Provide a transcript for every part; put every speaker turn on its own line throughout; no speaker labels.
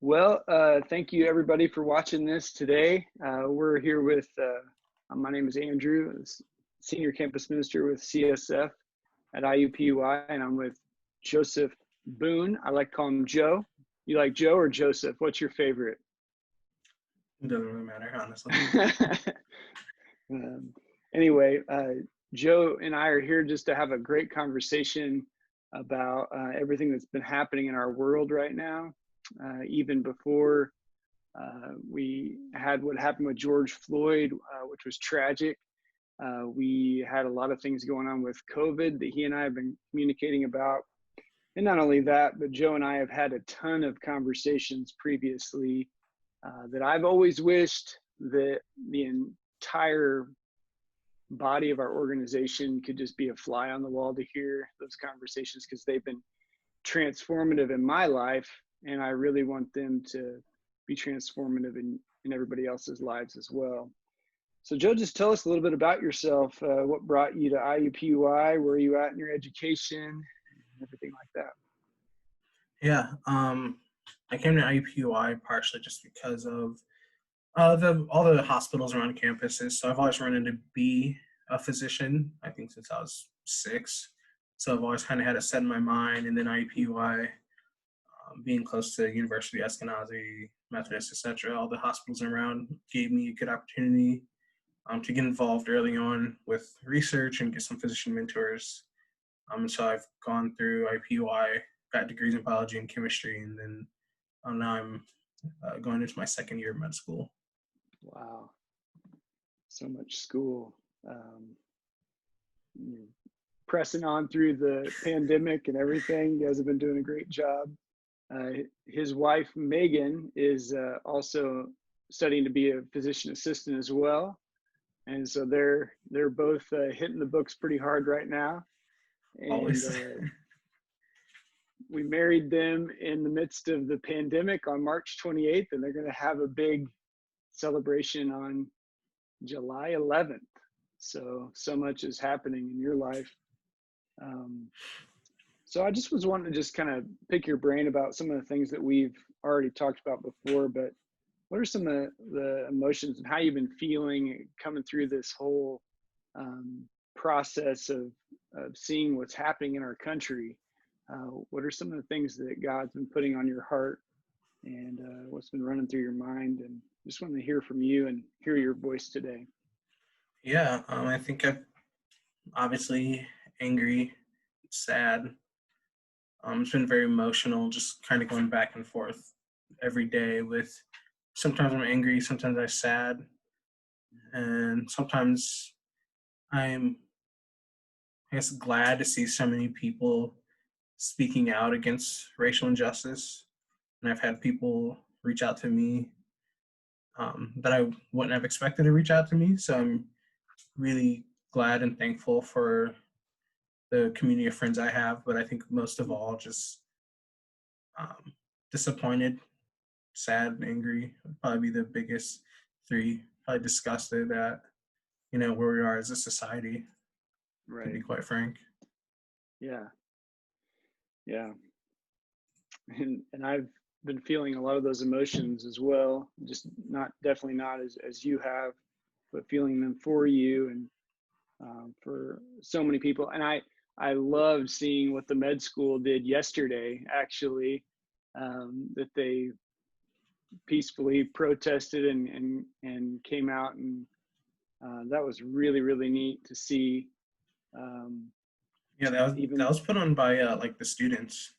Well, thank you everybody for watching this today. We're here with, my name is Andrew, Senior Campus Minister with CSF at IUPUI, and I'm with Joseph Boone. I like to call him Joe. You like Joe or Joseph? What's your favorite?
It doesn't really matter, honestly.
um, anyway, Joe and I are here just to have a great conversation about everything that's been happening in our world right now. Even before we had what happened with George Floyd, which was tragic. We had a lot of things going on with COVID that he and I have been communicating about. And not only that, but Joe and I have had a ton of conversations previously that I've always wished that the entire body of our organization could just be a fly on the wall to hear those conversations, because they've been transformative in my life, and I really want them to be transformative in everybody else's lives as well. So Joe, just tell us a little bit about yourself. What brought you to IUPUI? Where are you at in your education? And everything like that.
Yeah, I came to IUPUI partially just because of all the hospitals around campuses. So I've always wanted to be a physician, I think since I was 6. So I've always kind of had it set in my mind. And then IUPUI, being close to University of Eskenazi, Methodist, etc., all the hospitals around gave me a good opportunity to get involved early on with research and get some physician mentors. So I've gone through IUPUI, got degrees in biology and chemistry, and then now I'm going into my second year of med school.
Wow, so much school. Pressing on through the pandemic and everything. You guys have been doing a great job. His wife, Megan, is also studying to be a physician assistant as well. And so they're both hitting the books pretty hard right now. And we married them in the midst of the pandemic on March 28th, and they're going to have a big celebration on July 11th. So much is happening in your life. So I just was wanting to just kind of pick your brain about some of the things that we've already talked about before, but what are some of the emotions and how you've been feeling coming through this whole process of seeing what's happening in our country? What are some of the things that God's been putting on your heart, and what's been running through your mind? And just wanted to hear from you and hear your voice today.
Yeah, I think I'm obviously angry, sad. It's been very emotional, just kind of going back and forth every day with sometimes I'm angry, sometimes I'm sad, and sometimes I'm, I guess, glad to see so many people speaking out against racial injustice. And I've had people reach out to me that I wouldn't have expected to reach out to me. So I'm really glad and thankful for the community of friends I have. But I think most of all, just disappointed, sad, angry would probably be the biggest 3. Probably disgusted at, where we are as a society,
Right.
to be quite frank.
Yeah. And I've been feeling a lot of those emotions as well, just definitely not as you have, but feeling them for you and for so many people. And I loved seeing what the med school did yesterday, actually, that they peacefully protested and came out, and that was really, really neat to see.
Yeah, that was put on by like the students.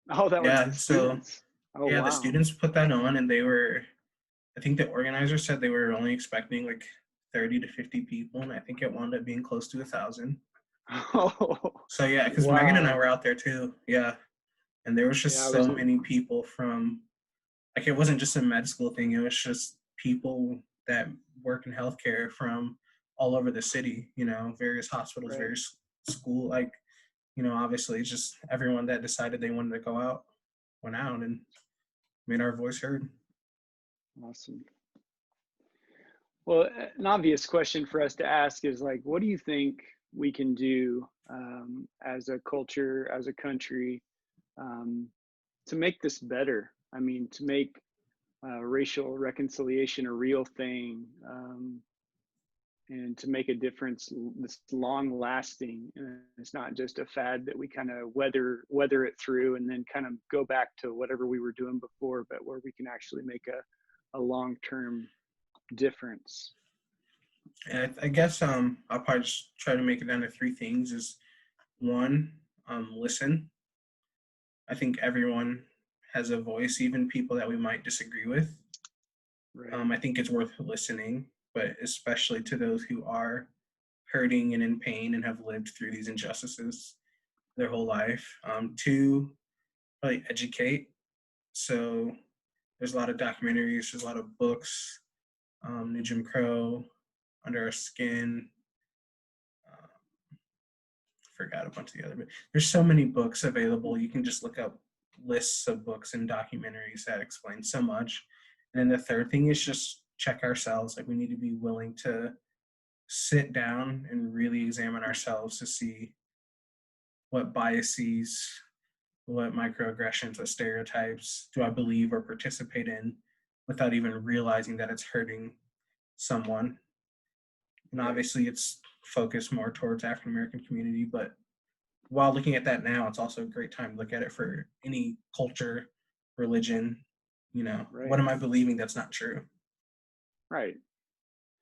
Oh, that was the students.
Oh, yeah, wow. The students put that on, and I think the organizer said they were only expecting like 30 to 50 people, and I think it wound up being close to 1,000.
Oh.
So yeah, because wow. Megan and I were out there too. Yeah, and there was just so many people from, like, it wasn't just a med school thing. It was just people that work in healthcare from all over the city. Various hospitals, right. Various school, like, obviously it's just everyone that decided they wanted to go out went out and made our voice heard.
Awesome. Well, an obvious question for us to ask is, like, what do you think we can do as a culture, as a country, to make this better? I mean, to make racial reconciliation a real thing, and to make a difference that's long lasting. And it's not just a fad that we kind of weather it through and then kind of go back to whatever we were doing before, but where we can actually make a long-term difference.
And I guess I'll probably just try to make it down to three things. Is one, listen. I think everyone has a voice, even people that we might disagree with.
Right.
I think it's worth listening, but especially to those who are hurting and in pain and have lived through these injustices their whole life. Two, probably educate. So there's a lot of documentaries, there's a lot of books, New Jim Crow, Under Our Skin. Forgot a bunch of the other, but there's so many books available. You can just look up lists of books and documentaries that explain so much. And then the third thing is just check ourselves. Like, we need to be willing to sit down and really examine ourselves to see what biases, what microaggressions, what stereotypes do I believe or participate in without even realizing that it's hurting someone. And obviously it's focused more towards African American community, but while looking at that now, it's also a great time to look at it for any culture, religion.
Right.
What am I believing that's not true?
Right.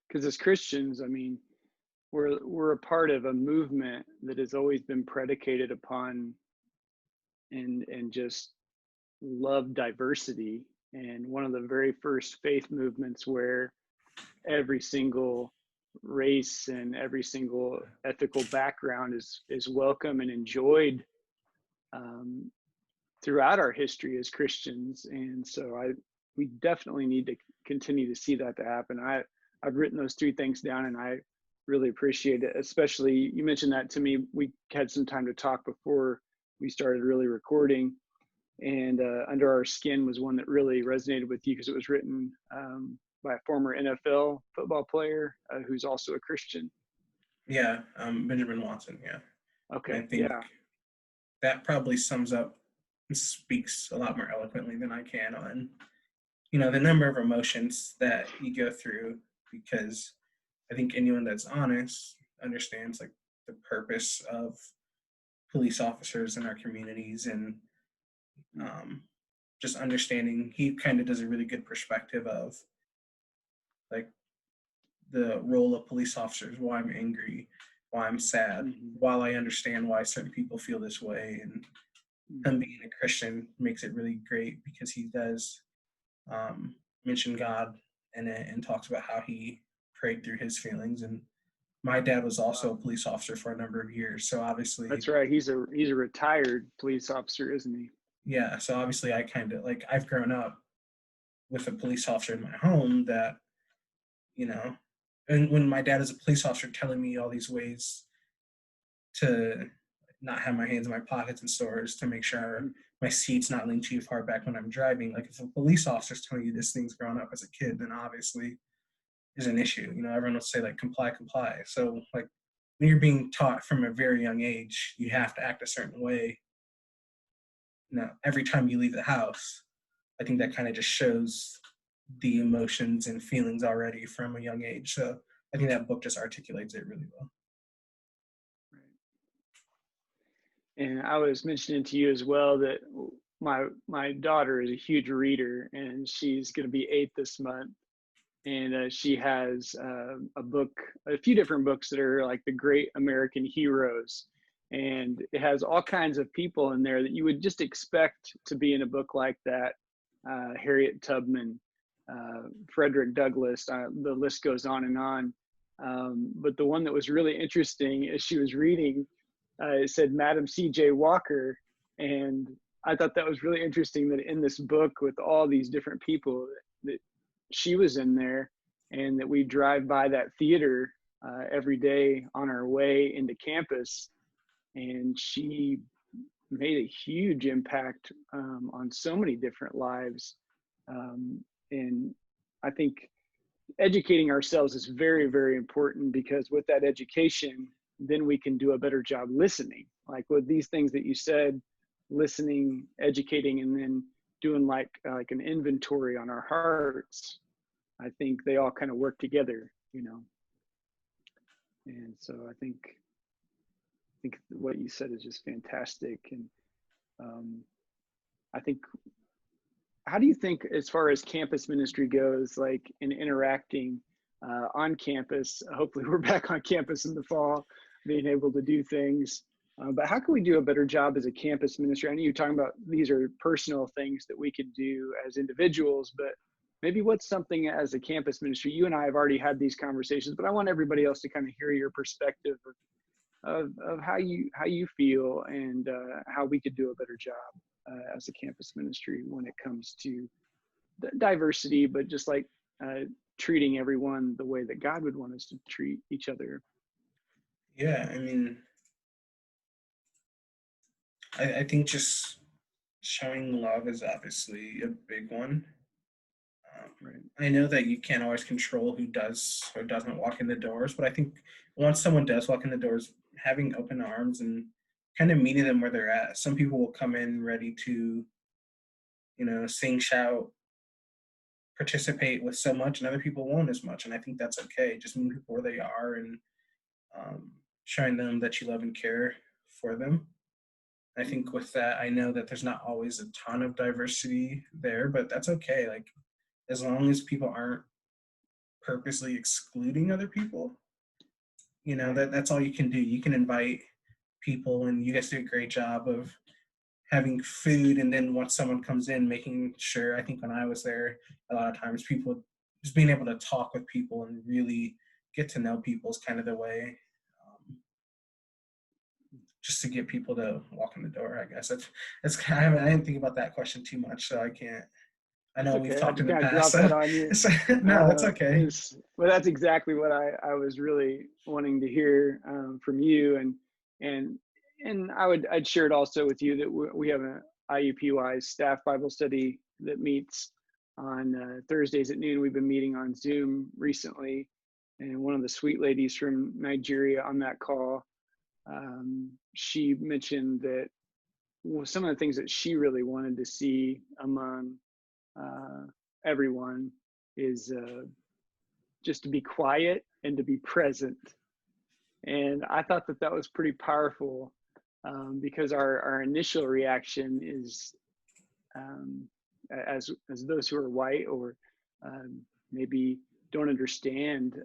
Because as Christians, I mean, we're a part of a movement that has always been predicated upon and just love diversity. And one of the very first faith movements where every single race and every single ethical background is welcome and enjoyed throughout our history as Christians. And so we definitely need to continue to see that to happen. I've written those three things down, and I really appreciate it. Especially, you mentioned that to me. We had some time to talk before we started really recording, and Under Our Skin was one that really resonated with you because it was written by a former NFL football player who's also a Christian.
Yeah, Benjamin Watson. Yeah.
Okay.
I think that probably sums up and speaks a lot more eloquently than I can on, the number of emotions that you go through, because I think anyone that's honest understands like the purpose of police officers in our communities, and just understanding. He kind of does a really good perspective of like the role of police officers, why I'm angry, why I'm sad, while I understand why certain people feel this way. And him being a Christian makes it really great because he does mention God in it and talks about how he prayed through his feelings. And my dad was also a police officer for a number of years, so obviously
that's right. He's a retired police officer, isn't he?
Yeah, so obviously I kind of like, I've grown up with a police officer in my home that, and when my dad is a police officer telling me all these ways to not have my hands in my pockets in stores, to make sure my seat's not leaned too far back when I'm driving. Like, if a police officer's telling you these things growing up as a kid, then obviously is an issue. Everyone will say like, comply. So like, when you're being taught from a very young age, you have to act a certain way. Every time you leave the house, I think that kind of just shows the emotions and feelings already from a young age. So I think that book just articulates it really well.
Right. And I was mentioning to you as well that my daughter is a huge reader, and she's going to be 8 this month. And she has a few different books that are like the great American heroes. And it has all kinds of people in there that you would just expect to be in a book like that. Harriet Tubman, Frederick Douglass, the list goes on and on. But the one that was really interesting as she was reading, it said Madam C.J. Walker. And I thought that was really interesting that in this book with all these different people that she was in there, and that we drive by that theater every day on our way into campus. And she made a huge impact on so many different lives. And I think educating ourselves is very, very important, because with that education, then we can do a better job listening. Like with these things that you said, listening, educating, and then doing like an inventory on our hearts, I think they all kind of work together, you know. And so I think what you said is just fantastic. And I think, how do you think, as far as campus ministry goes, like in interacting on campus? Hopefully we're back on campus in the fall, being able to do things. But how can we do a better job as a campus ministry? I know you're talking about these are personal things that we could do as individuals, but maybe what's something as a campus ministry? You and I have already had these conversations, but I want everybody else to kind of hear your perspective of how you feel, and how we could do a better job as a campus ministry when it comes to diversity, but just like treating everyone the way that God would want us to treat each other.
Yeah, I mean, I think just showing love is obviously a big one.
Right.
I know that you can't always control who does or doesn't walk in the doors, but I think once someone does walk in the doors, having open arms and kind of meeting them where they're at. Some people will come in ready to, sing, shout, participate with so much, and other people won't as much. And I think that's okay. Just meeting people where they are, and showing them that you love and care for them. I think with that, I know that there's not always a ton of diversity there, but that's okay. Like, as long as people aren't purposely excluding other people, that's all you can do. You can invite people, and you guys do a great job of having food, and then once someone comes in, making sure, I think when I was there, a lot of times people just being able to talk with people and really get to know people is kind of the way, just to get people to walk in the door. I guess that's kind of, I didn't think about that question too much, so I can't. I know
It's
we've
okay. I had
talked
to
in the
kind of
past,
drop that on you.
no, that's okay.
Well, that's exactly what I was really wanting to hear from you, and I'd share it also with you that we have an IUPUI staff Bible study that meets on Thursdays at noon. We've been meeting on Zoom recently, and one of the sweet ladies from Nigeria on that call, she mentioned that some of the things that she really wanted to see among everyone is just to be quiet and to be present. And I thought that was pretty powerful, because our initial reaction is, as those who are white, or maybe don't understand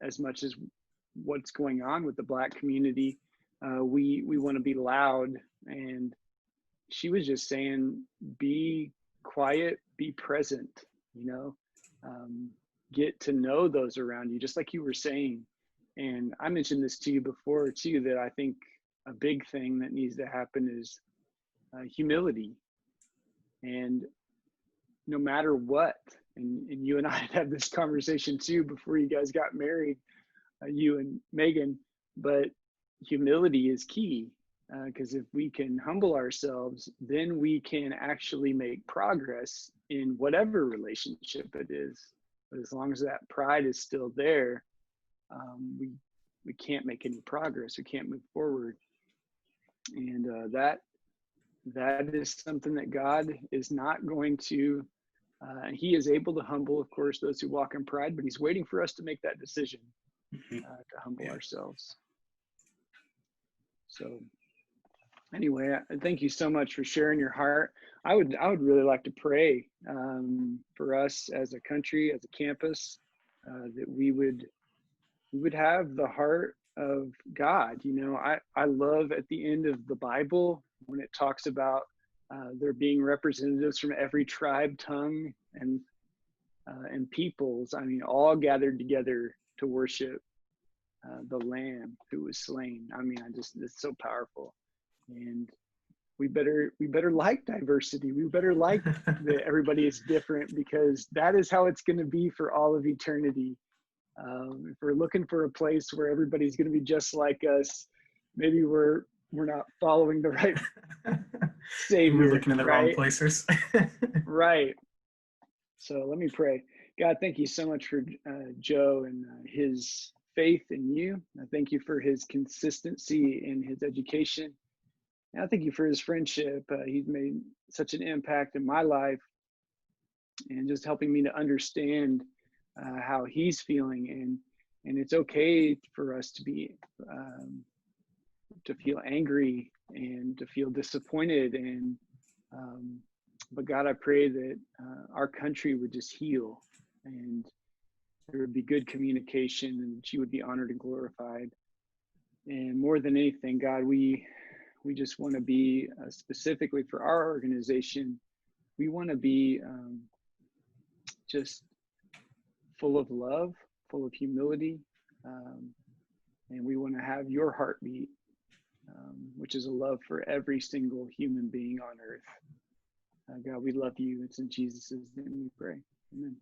as much as what's going on with the Black community, we want to be loud. And she was just saying, be quiet, be present, get to know those around you, just like you were saying. And I mentioned this to you before too, that I think a big thing that needs to happen is humility. And no matter what, and you and I had this conversation too before you guys got married, you and Megan, but humility is key. Because if we can humble ourselves, then we can actually make progress in whatever relationship it is. But as long as that pride is still there, we can't make any progress. We can't move forward. And that is something that God is not going to. He is able to humble, of course, those who walk in pride, but He's waiting for us to make that decision to humble ourselves. So. Anyway, thank you so much for sharing your heart. I would really like to pray for us as a country, as a campus, that we would have the heart of God. I love at the end of the Bible when it talks about there being representatives from every tribe, tongue, and peoples. I mean, all gathered together to worship the Lamb who was slain. I mean, it's so powerful. And we better like diversity. We better like that everybody is different, because that is how it's going to be for all of eternity. If we're looking for a place where everybody's going to be just like us, maybe we're not following the right Savior.
We're looking in the wrong places.
Right. So let me pray. God, thank you so much for Joe and his faith in you. I thank you for his consistency in his education. And I thank you for his friendship. He's made such an impact in my life, and just helping me to understand how he's feeling. And it's okay for us to be to feel angry and to feel disappointed. And but God, I pray that our country would just heal, and there would be good communication, and that you would be honored and glorified. And more than anything, God, we just want to be specifically for our organization, we want to be just full of love, full of humility, and we want to have your heartbeat, which is a love for every single human being on earth. God, we love you. It's in Jesus' name we pray. Amen.